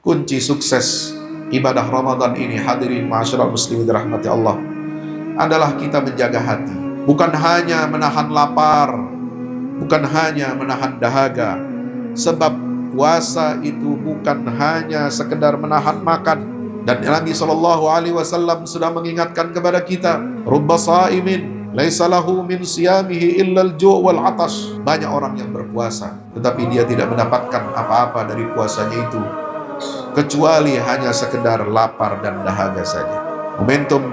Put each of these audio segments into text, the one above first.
kunci sukses ibadah Ramadan ini, hadirin ma'asyiral muslimin dirahmati Allah, adalah kita menjaga hati. Bukan hanya menahan lapar, bukan hanya menahan dahaga. Sebab puasa itu bukan hanya sekedar menahan makan. Dan Nabi SAW sudah mengingatkan kepada kita, rubba sa'imin laisa lahu min siyamihi illal ju' wal 'atash. Banyak orang yang berpuasa, tetapi dia tidak mendapatkan apa-apa dari puasanya itu kecuali hanya sekedar lapar dan dahaga saja. Momentum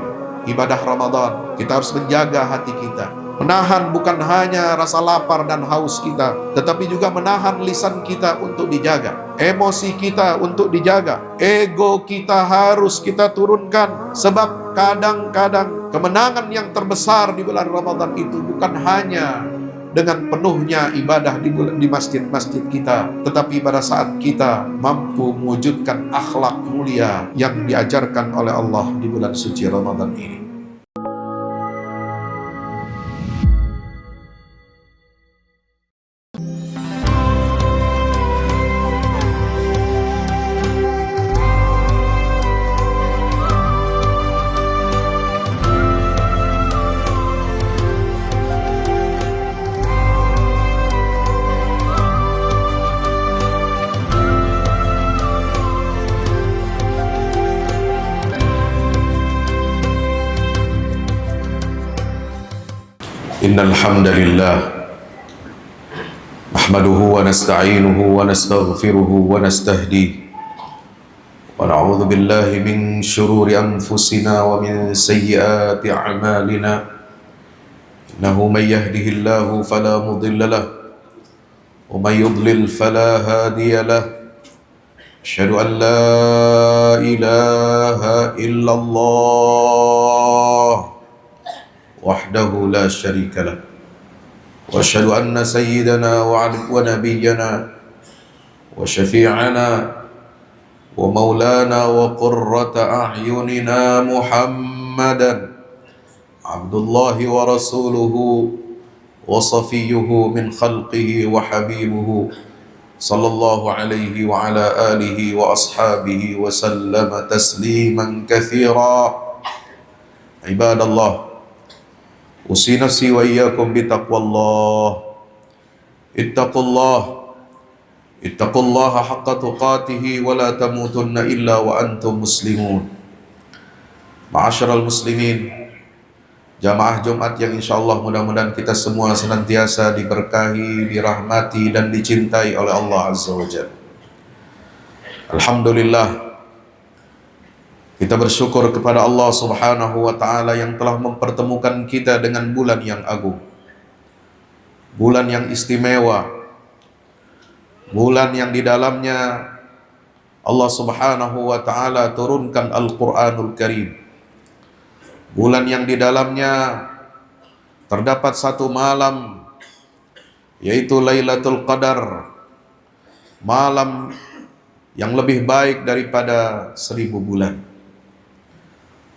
ibadah Ramadan, kita harus menjaga hati kita. Menahan bukan hanya rasa lapar dan haus kita, tetapi juga menahan lisan kita untuk dijaga, emosi kita untuk dijaga, ego kita harus kita turunkan. Sebab kadang-kadang kemenangan yang terbesar di bulan Ramadan itu bukan hanya dengan penuhnya ibadah di masjid-masjid kita, tetapi pada saat kita mampu mewujudkan akhlak mulia yang diajarkan oleh Allah di bulan suci Ramadan ini. Innal hamdalillah nahmaduhu wa nasta'inuhu wa nastaghfiruhu wa nastahdihi wa na'udzu billahi min shururi anfusina wa min sayyiati a'malina. Innahu man yahdihillahu fala mudilla lahu wa man yudlil fala hadiya lahu. Asyhadu an la ilaha illallah wahdahu la syarika lah, wa asyhadu anna sayyidana wa nabiyyana wa syafi'ana wa maulana wa qurrata a'yunina Muhammadan abdullahi wa rasuluhu wa safiyyuhu min khalqihi wa habibuhu sallallahu alaihi wa ala alihi wa ashabihi wa sallama tasliman katsira. Ibadallah, usi nafsi wa iyyakum bitaqwallah. Ittaqullaha haqqa tuqatih wa la tamutunna illa wa antum muslimun. Ma'asyiral muslimin, jamaah Jumat yang insyaallah mudah-mudahan kita semua senantiasa diberkahi, dirahmati dan dicintai oleh Allah Azza wa Jalla. Alhamdulillah, kita bersyukur kepada Allah Subhanahu wa ta'ala yang telah mempertemukan kita dengan bulan yang agung, bulan yang istimewa, bulan yang di dalamnya Allah Subhanahu wa ta'ala turunkan Al-Quranul Karim, bulan yang di dalamnya terdapat satu malam, yaitu Lailatul Qadar, malam yang lebih baik daripada 1000 bulan.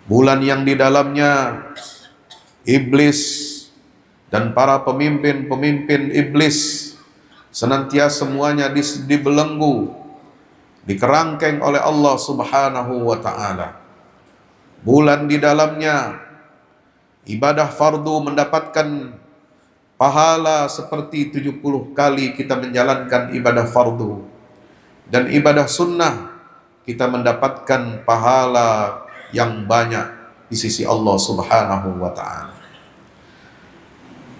Bulan yang di dalamnya iblis dan para pemimpin iblis senantiasa semuanya dibelenggu, dikerangkeng oleh Allah Subhanahu wa ta'ala. Bulan di dalamnya ibadah fardu mendapatkan pahala seperti 70 kali kita menjalankan ibadah fardu, dan ibadah sunnah kita mendapatkan pahala yang banyak di sisi Allah Subhanahu wa ta'ala.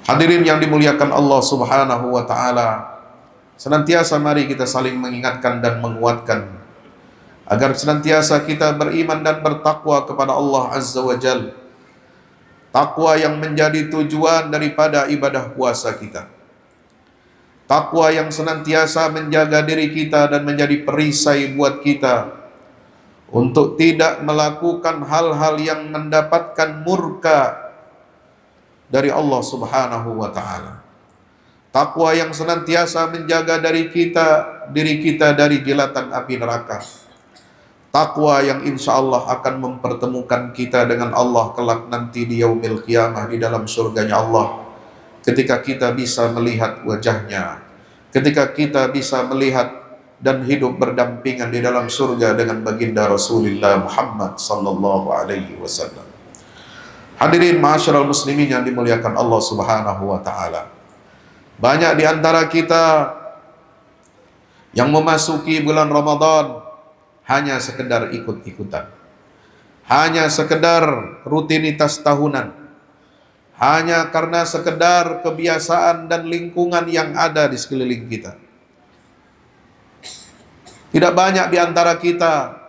Hadirin yang dimuliakan Allah Subhanahu wa ta'ala, senantiasa mari kita saling mengingatkan dan menguatkan agar senantiasa kita beriman dan bertakwa kepada Allah Azza wa Jalla. Takwa yang menjadi tujuan daripada ibadah puasa kita. Takwa yang senantiasa menjaga diri kita dan menjadi perisai buat kita untuk tidak melakukan hal-hal yang mendapatkan murka dari Allah Subhanahu wa ta'ala. Takwa yang senantiasa menjaga diri kita dari jilatan api neraka. Takwa yang insya Allah akan mempertemukan kita dengan Allah kelak nanti di yaumil qiyamah, di dalam surganya Allah, ketika kita bisa melihat wajahnya, ketika kita bisa melihat dan hidup berdampingan di dalam surga dengan baginda Rasulullah Muhammad sallallahu alaihi wasallam. Hadirin ma'asyiral muslimin yang dimuliakan Allah Subhanahu wa taala. Banyak di antara kita yang memasuki bulan Ramadan hanya sekedar ikut-ikutan. Hanya sekedar rutinitas tahunan. Hanya karena sekedar kebiasaan dan lingkungan yang ada di sekeliling kita. Tidak banyak di antara kita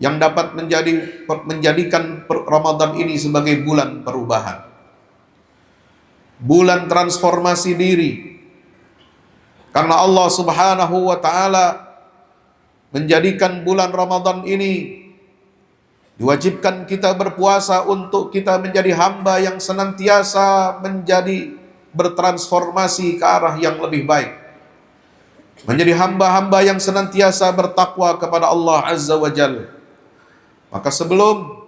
yang dapat menjadikan Ramadan ini sebagai bulan perubahan. Bulan transformasi diri. Karena Allah Subhanahu wa taala menjadikan bulan Ramadan ini diwajibkan kita berpuasa untuk kita menjadi hamba yang senantiasa menjadi bertransformasi ke arah yang lebih baik. Menjadi hamba-hamba yang senantiasa bertakwa kepada Allah Azza wa Jalla. Maka sebelum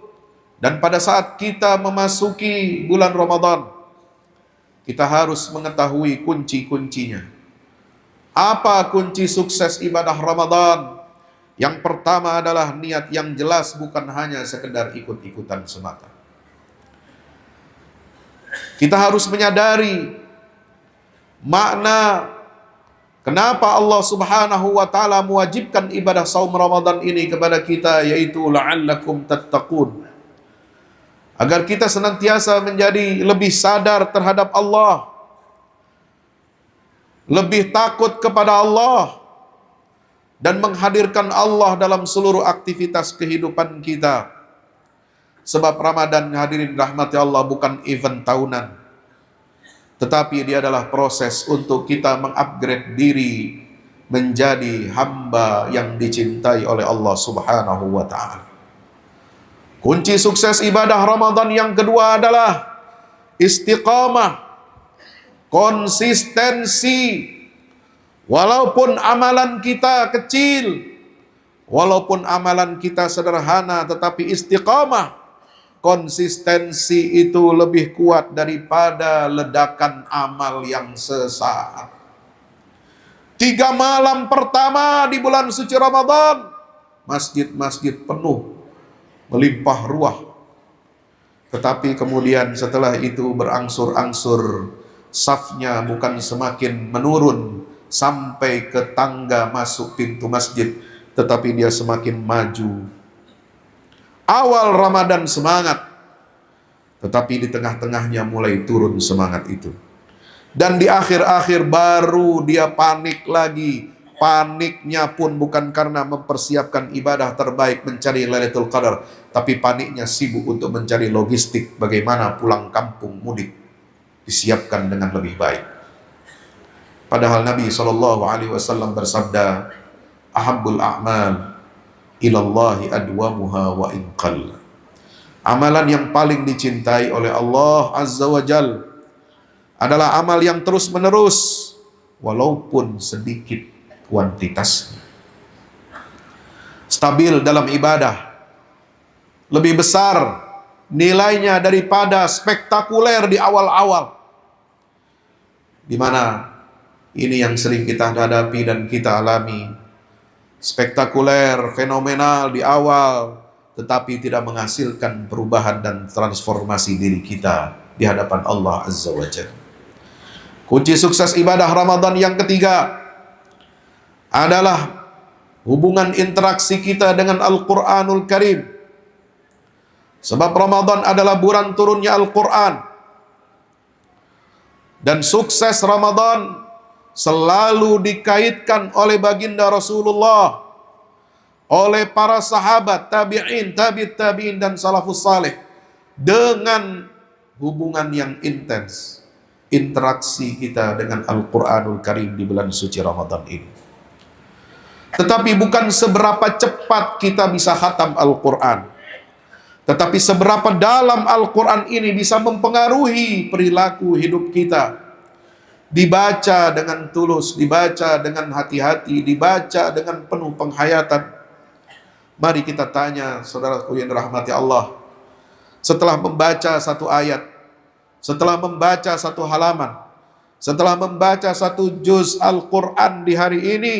dan pada saat kita memasuki bulan Ramadan, kita harus mengetahui kunci-kuncinya. Apa kunci sukses ibadah Ramadan? Yang pertama adalah niat yang jelas, bukan hanya sekedar ikut-ikutan semata. Kita harus menyadari makna kenapa Allah Subhanahu wa taala mewajibkan ibadah saum Ramadan ini kepada kita, yaitu la'allakum tattaqun. Agar kita senantiasa menjadi lebih sadar terhadap Allah, lebih takut kepada Allah, dan menghadirkan Allah dalam seluruh aktivitas kehidupan kita. Sebab Ramadan, hadirin rahmati Allah, bukan event tahunan, tetapi dia adalah proses untuk kita mengupgrade diri menjadi hamba yang dicintai oleh Allah Subhanahu wa ta'ala. Kunci sukses ibadah Ramadan yang kedua adalah istiqamah, konsistensi. Walaupun amalan kita kecil, walaupun amalan kita sederhana, tetapi istiqamah, konsistensi itu lebih kuat daripada ledakan amal yang sesaat. 3 malam pertama di bulan suci Ramadan, masjid-masjid penuh, melimpah ruah. Tetapi kemudian setelah itu berangsur-angsur, safnya bukan semakin menurun sampai ke tangga masuk pintu masjid, tetapi dia semakin maju. Awal Ramadan semangat, tetapi di tengah-tengahnya mulai turun semangat itu. Dan di akhir-akhir baru dia panik lagi. Paniknya pun bukan karena mempersiapkan ibadah terbaik mencari Lailatul Qadar, tapi paniknya sibuk untuk mencari logistik bagaimana pulang kampung mudik disiapkan dengan lebih baik. Padahal Nabi SAW bersabda, ahabbul a'mal ilallahi adwamuha wa inqal. Amalan yang paling dicintai oleh Allah Azza wa Jal adalah amal yang terus menerus, walaupun sedikit kuantitasnya. Stabil dalam ibadah, lebih besar nilainya daripada spektakuler di awal-awal, di mana ini yang sering kita hadapi dan kita alami. Spektakuler, fenomenal di awal, tetapi tidak menghasilkan perubahan dan transformasi diri kita di hadapan Allah Azza wa Jalla. Kunci sukses ibadah Ramadan yang ketiga adalah hubungan interaksi kita dengan Al-Quranul Karim. Sebab Ramadan adalah bulan turunnya Al-Quran. Dan sukses Ramadan selalu dikaitkan oleh baginda Rasulullah, oleh para sahabat, tabi'in, tabi'in dan salafus saleh, dengan hubungan yang intens, interaksi kita dengan Al-Quranul Karim di bulan suci Ramadan ini. Tetapi bukan seberapa cepat kita bisa khatam Al-Quran, tetapi seberapa dalam Al-Quran ini bisa mempengaruhi perilaku hidup kita. Dibaca dengan tulus, dibaca dengan hati-hati, dibaca dengan penuh penghayatan. Mari kita tanya, saudaraku yang dirahmati Allah, setelah membaca satu ayat, setelah membaca satu halaman, setelah membaca satu juz Al-Quran di hari ini,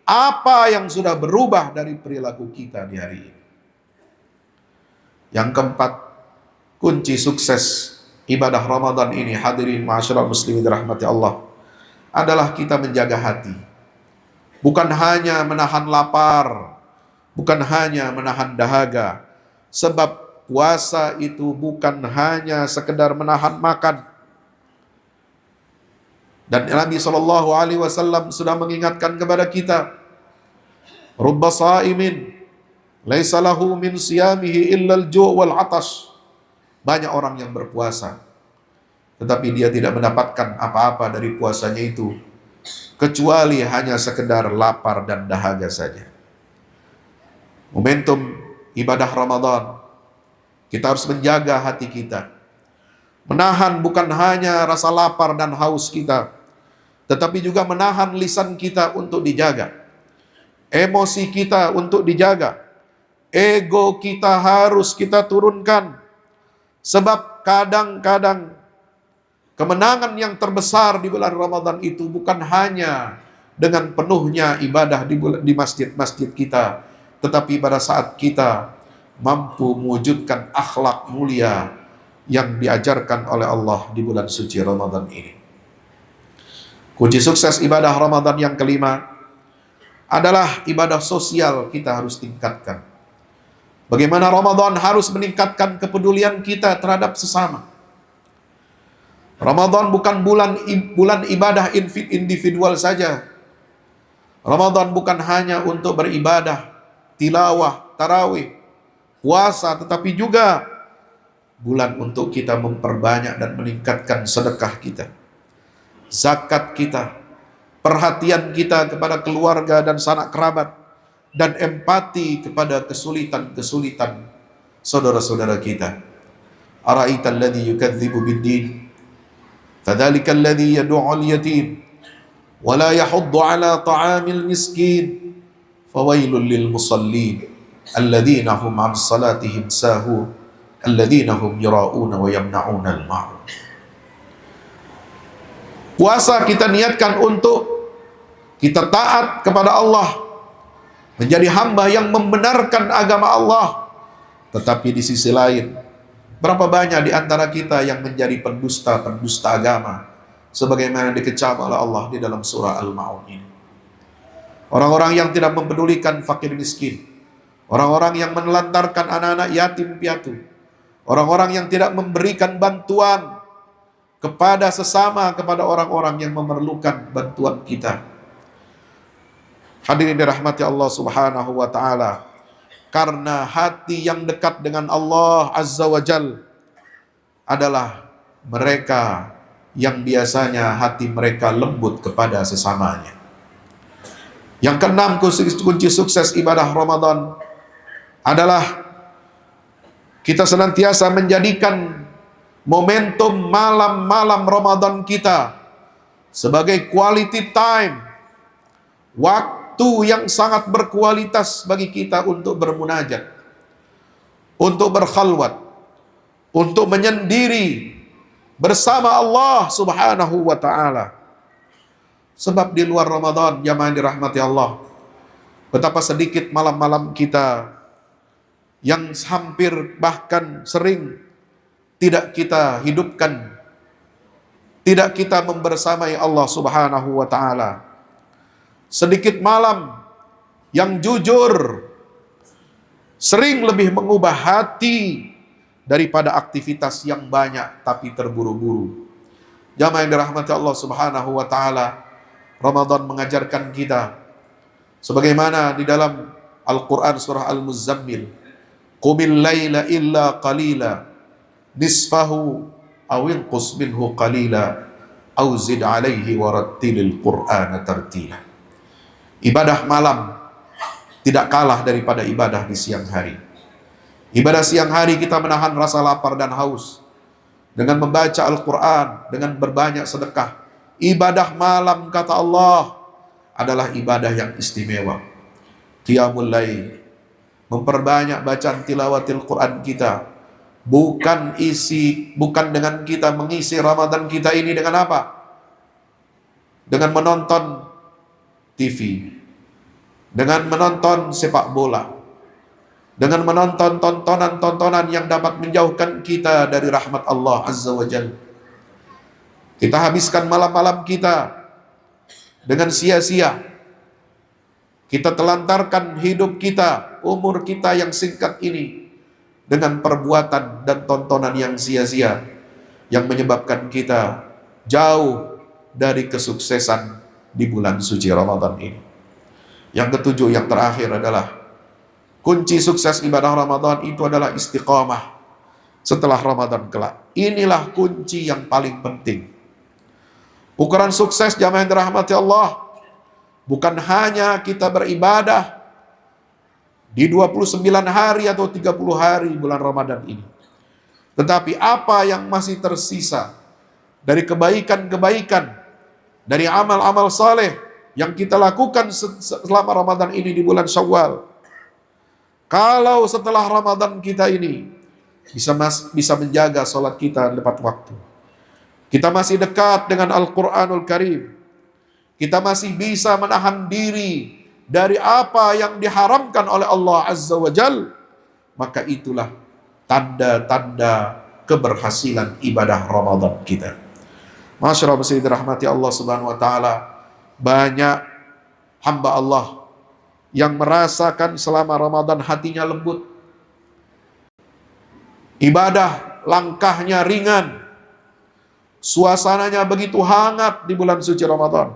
Apa yang sudah berubah dari perilaku kita di hari ini? Yang keempat, kunci sukses ibadah Ramadan ini, hadirin ma'asyiral muslimin dirahmati Allah, adalah kita menjaga hati. Bukan hanya menahan lapar, bukan hanya menahan dahaga. Sebab puasa itu bukan hanya sekedar menahan makan. Dan Nabi SAW sudah mengingatkan kepada kita, rubba sa'imin laisa lahu min siyamihi illal ju' wal 'atash. Banyak orang yang berpuasa, tetapi dia tidak mendapatkan apa-apa dari puasanya itu, kecuali hanya sekedar lapar dan dahaga saja. Momentum ibadah Ramadan, kita harus menjaga hati kita. Menahan bukan hanya rasa lapar dan haus kita, tetapi juga menahan lisan kita untuk dijaga. Emosi kita untuk dijaga. Ego kita harus kita turunkan. Sebab kadang-kadang kemenangan yang terbesar di bulan Ramadan itu bukan hanya dengan penuhnya ibadah di masjid-masjid kita, tetapi pada saat kita mampu mewujudkan akhlak mulia yang diajarkan oleh Allah di bulan suci Ramadan ini. Kunci sukses ibadah Ramadan yang kelima adalah ibadah sosial. Kita harus tingkatkan. Bagaimana Ramadan harus meningkatkan kepedulian kita terhadap sesama. Ramadan bukan bulan ibadah individual saja. Ramadan bukan hanya untuk beribadah, tilawah, tarawih, puasa, tetapi juga bulan untuk kita memperbanyak dan meningkatkan sedekah kita, zakat kita, perhatian kita kepada keluarga dan sanak kerabat, dan empati kepada kesulitan-kesulitan saudara-saudara kita. Ara'aita alladhi yukadzibu bid-din fadzalika alladhi yad'u al-yatim wa la yahuddu 'ala ta'amil miskin fawailul lil musallin alladzina hum 'an salatihim sahun alladzina hum yura'una wa yamna'una al-ma'ruf. Puasa kita niatkan untuk kita taat kepada Allah, menjadi hamba yang membenarkan agama Allah. Tetapi di sisi lain, berapa banyak di antara kita yang menjadi pendusta agama, sebagaimana dikecam oleh Allah di dalam surah Al-Ma'un ini. Orang-orang yang tidak mempedulikan fakir miskin, orang-orang yang menelantarkan anak-anak yatim piatu, orang-orang yang tidak memberikan bantuan kepada sesama, kepada orang-orang yang memerlukan bantuan kita. Hadirin dirahmati Allah Subhanahu wa taala, karena hati yang dekat dengan Allah Azza wa Jal adalah mereka yang biasanya hati mereka lembut kepada sesamanya. Yang keenam, kunci sukses ibadah Ramadan adalah kita senantiasa menjadikan momentum malam-malam Ramadan kita sebagai quality time, waktu yang sangat berkualitas bagi kita untuk bermunajat, untuk berkhalwat, untuk menyendiri bersama Allah Subhanahu wa ta'ala. Sebab di luar Ramadan, jamaah yang dirahmati Allah, betapa sedikit malam-malam kita yang hampir bahkan sering tidak kita hidupkan, tidak kita membersamai Allah Subhanahu wa ta'ala. Sedikit malam yang jujur sering lebih mengubah hati daripada aktivitas yang banyak tapi terburu-buru. Jamaah yang dirahmati Allah Subhanahu wa ta'ala, Ramadan mengajarkan kita sebagaimana di dalam Al-Quran surah Al-Muzammil, qumil laila illa qalila nisfahu awil qus minhu qalila aw zid alaihi warattilil qur'ana tartila. Ibadah malam tidak kalah daripada ibadah di siang hari. Ibadah siang hari kita menahan rasa lapar dan haus dengan membaca Al-Quran, dengan berbanyak sedekah. Ibadah malam, kata Allah, adalah ibadah yang istimewa. Qiyamul Lail, memperbanyak bacaan tilawatil Quran kita. Bukan dengan kita mengisi Ramadan kita ini dengan apa? Dengan menonton TV, dengan menonton sepak bola, dengan menonton tontonan-tontonan yang dapat menjauhkan kita dari rahmat Allah Azza wa Jalla. Kita habiskan malam-malam kita dengan sia-sia. Kita telantarkan hidup kita, umur kita yang singkat ini dengan perbuatan dan tontonan yang sia-sia, yang menyebabkan kita jauh dari kesuksesan di bulan suci Ramadan ini. Yang ketujuh, yang terakhir adalah kunci sukses ibadah Ramadan itu adalah istiqamah setelah Ramadan kelak. Inilah kunci yang paling penting. Ukuran sukses jamaah yang dirahmati Allah bukan hanya kita beribadah di 29 hari atau 30 hari bulan Ramadan ini, tetapi apa yang masih tersisa dari kebaikan-kebaikan, dari amal-amal saleh yang kita lakukan selama Ramadan ini di bulan Syawal. Kalau setelah Ramadan kita ini bisa menjaga sholat kita tepat waktu, kita masih dekat dengan Al-Quranul Karim, kita masih bisa menahan diri dari apa yang diharamkan oleh Allah Azza wa Jal, maka itulah tanda-tanda keberhasilan ibadah Ramadan kita. Masyaallah, masih dirahmati Allah Subhanahu wa taala, banyak hamba Allah yang merasakan selama Ramadan hatinya lembut, ibadah langkahnya ringan, suasananya begitu hangat di bulan suci Ramadan.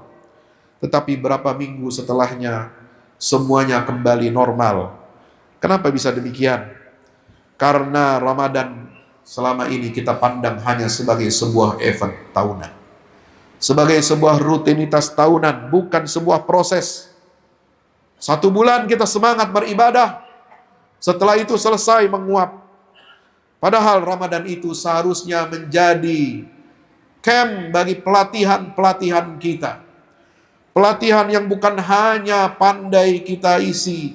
Tetapi berapa minggu setelahnya semuanya kembali normal. Kenapa bisa demikian? Karena Ramadan selama ini kita pandang hanya sebagai sebuah event tahunan, sebagai sebuah rutinitas tahunan, bukan sebuah proses. 1 bulan kita semangat beribadah, setelah itu selesai menguap. Padahal Ramadan itu seharusnya menjadi camp bagi pelatihan-pelatihan kita. Pelatihan yang bukan hanya pandai kita isi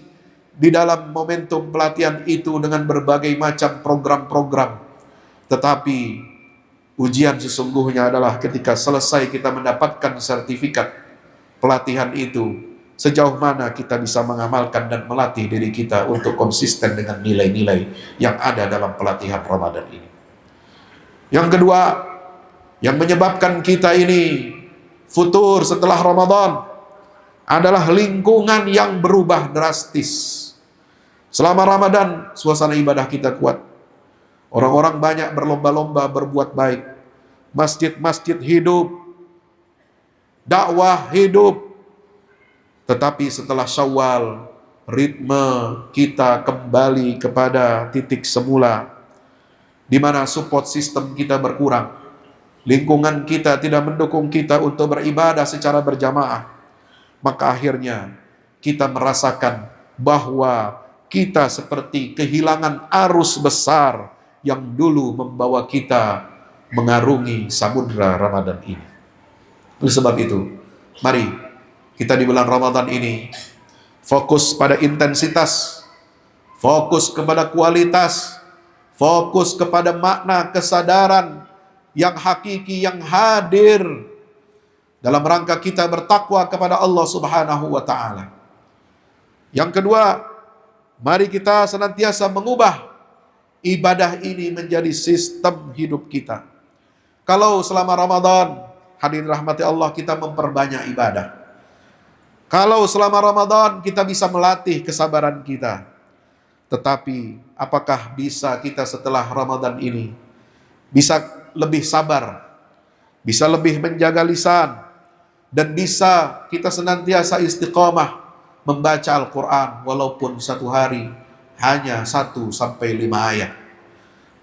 di dalam momentum pelatihan itu dengan berbagai macam program-program, tetapi ujian sesungguhnya adalah ketika selesai kita mendapatkan sertifikat pelatihan itu, sejauh mana kita bisa mengamalkan dan melatih diri kita untuk konsisten dengan nilai-nilai yang ada dalam pelatihan Ramadan ini. Yang kedua, yang menyebabkan kita ini futur setelah Ramadan adalah lingkungan yang berubah drastis. Selama Ramadan, suasana ibadah kita kuat. Orang-orang banyak berlomba-lomba berbuat baik. Masjid-masjid hidup, dakwah hidup. Tetapi setelah Syawal, ritme kita kembali kepada titik semula, di mana support system kita berkurang. Lingkungan kita tidak mendukung kita untuk beribadah secara berjamaah. Maka akhirnya kita merasakan bahwa kita seperti kehilangan arus besar yang dulu membawa kita mengarungi samudra Ramadan ini. Oleh sebab itu, mari kita di bulan Ramadan ini fokus pada intensitas, fokus kepada kualitas, fokus kepada makna kesadaran yang hakiki, yang hadir dalam rangka kita bertakwa kepada Allah Subhanahu wa ta'ala. Yang kedua, mari kita senantiasa mengubah ibadah ini menjadi sistem hidup kita. Kalau selama Ramadan, hadirin rahmati Allah, kita memperbanyak ibadah. Kalau selama Ramadan kita bisa melatih kesabaran kita. Tetapi apakah bisa kita setelah Ramadan ini bisa lebih sabar, bisa lebih menjaga lisan, dan bisa kita senantiasa istiqamah membaca Al-Quran walaupun satu hari hanya 1-5 ayat.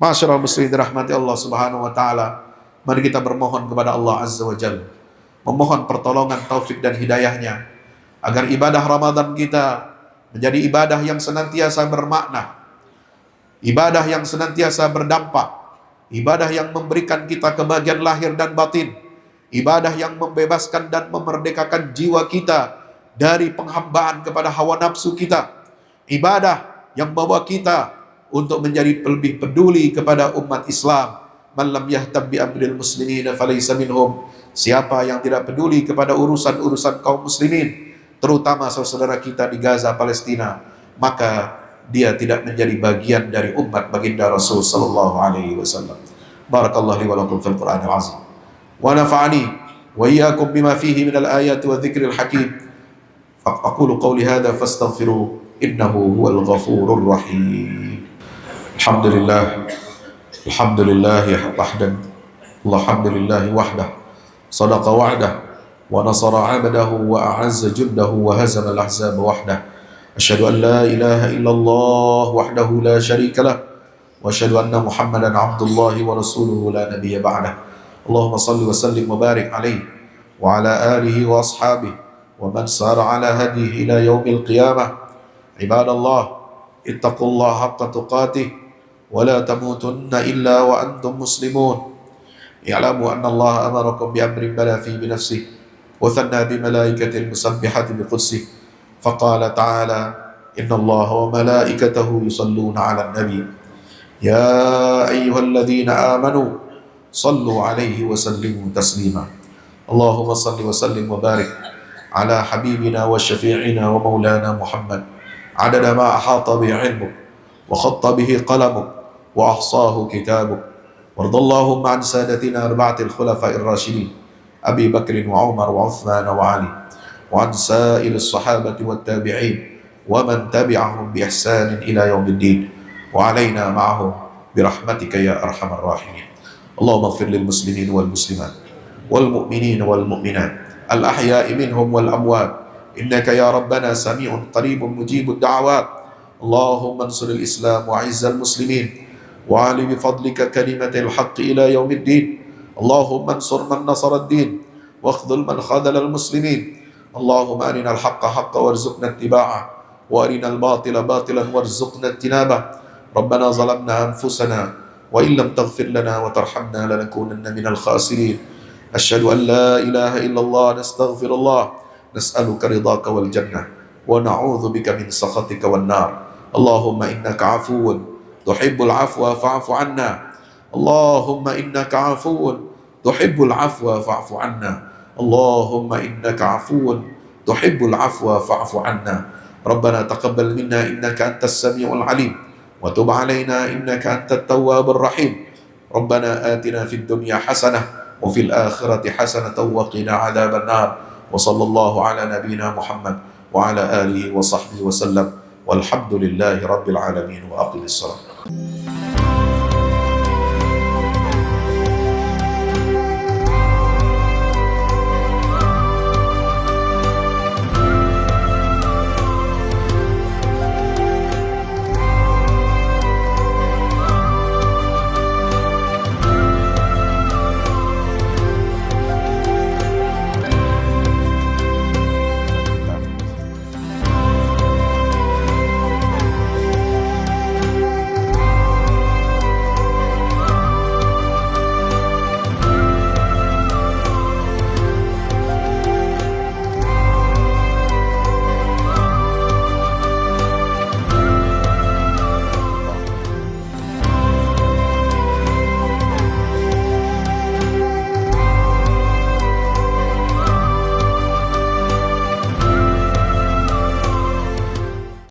Masyaallah muslimin dirahmati Allah Subhanahu wa taala, mari kita bermohon kepada Allah Azza wa Jalla, memohon pertolongan, taufik dan hidayahnya, agar ibadah Ramadan kita menjadi ibadah yang senantiasa bermakna, ibadah yang senantiasa berdampak, ibadah yang memberikan kita kebahagiaan lahir dan batin, ibadah yang membebaskan dan memerdekakan jiwa kita dari penghambaan kepada hawa nafsu kita, ibadah yang membawa kita untuk menjadi lebih peduli kepada umat Islam. Man lam yahtam bi amril muslimin falaysa minhum. Siapa yang tidak peduli kepada urusan-urusan kaum muslimin, terutama saudara kita di Gaza, Palestina, maka dia tidak menjadi bagian dari umat baginda Rasul sallallahu alaihi wasallam. Barakallahu li wa lakum fil Qur'anil azim. Wa nafa'ani wa iyyakum bima fihi minal ayati wa dzikril hakim. Aqulu qawli hadza fastaghfiru innahu huwal ghafurur rahim. Alhamdulillah. Alhamdulillah wahdan. Alhamdulillah wahdah. Sadaqa wa'dah wa nasara 'abdahu wa a'azza jundahu wa hazama al-ahzaba wahdah. Asyhadu an la ilaha illallah wahdahu la syarika lah wa asyhadu anna Muhammadan 'abdullahi wa rasuluhu la nabiyya ba'dah. Allahumma shalli wa sallim wa barik alaihi wa ala alihi wa ashabihi wa man sara ala hadihi ila yaumil qiyamah. Ibadallah, ittaqullaha haqqa tuqatih wa la tamutunna illa wa antum muslimun. I'lamu anna Allah amarakum bi amrin bala fi bi nafsihi wa thanna bi malaikatihi musabbihati bi qudsihi faqala ta'ala inna Allah wa malaikatahu yusalluna 'alan nabi ya ayyuhalladhina amanu sallu 'alaihi wa sallimu taslima. Allahumma salli wa sallim wa barik ala habibina wa syafi'ina wa maulana Muhammad adada ma ahata bi 'ilmuk wa khatta bihi qalamuk wa ahsahu kitabuk. وارض اللهم عن سادتنا أربعة الخلفاء الراشدين أبي بكر وعمر وعثمان وعلي وعن سائر الصحابة والتابعين ومن تبعهم بإحسان إلى يوم الدين وعلينا معهم برحمتك يا أرحم الراحمين. اللهم اغفر للمسلمين والمسلمات والمؤمنين والمؤمنات الأحياء منهم والأموات إنك يا ربنا سميع قريب مجيب الدعوات. اللهم انصر الإسلام وعز المسلمين وعلي بفضلك كلمة الحق إلى يوم الدين. اللهم انصر من نصر الدين واخذل من خذل المسلمين. اللهم أرنا الحق حقا وارزقنا اتباعه وأرنا الباطل باطلا وارزقنا اجتنابه. ربنا ظلمنا أنفسنا وإن لم تغفر لنا وترحمنا لنكونن من الخاسرين. أشهد أن لا إله إلا الله نستغفر الله نسألك رضاك والجنة ونعوذ بك من سخطك والنار. اللهم إنك عفو تحب العفو فاعف عنا. اللهم إنك عفو تحب العفو فاعف عنا. اللهم إنك عفو تحب العفو فاعف عنا. ربنا تقبل منا إنك أنت السميع العليم وتب علينا إنك أنت التواب الرحيم. ربنا آتنا في الدنيا حسنة وفي الآخرة حسنة وقنا عذاب النار. وصلى الله على نبينا محمد وعلى آله وصحبه وسلم والحمد لله رب العالمين وأقم الصلاة.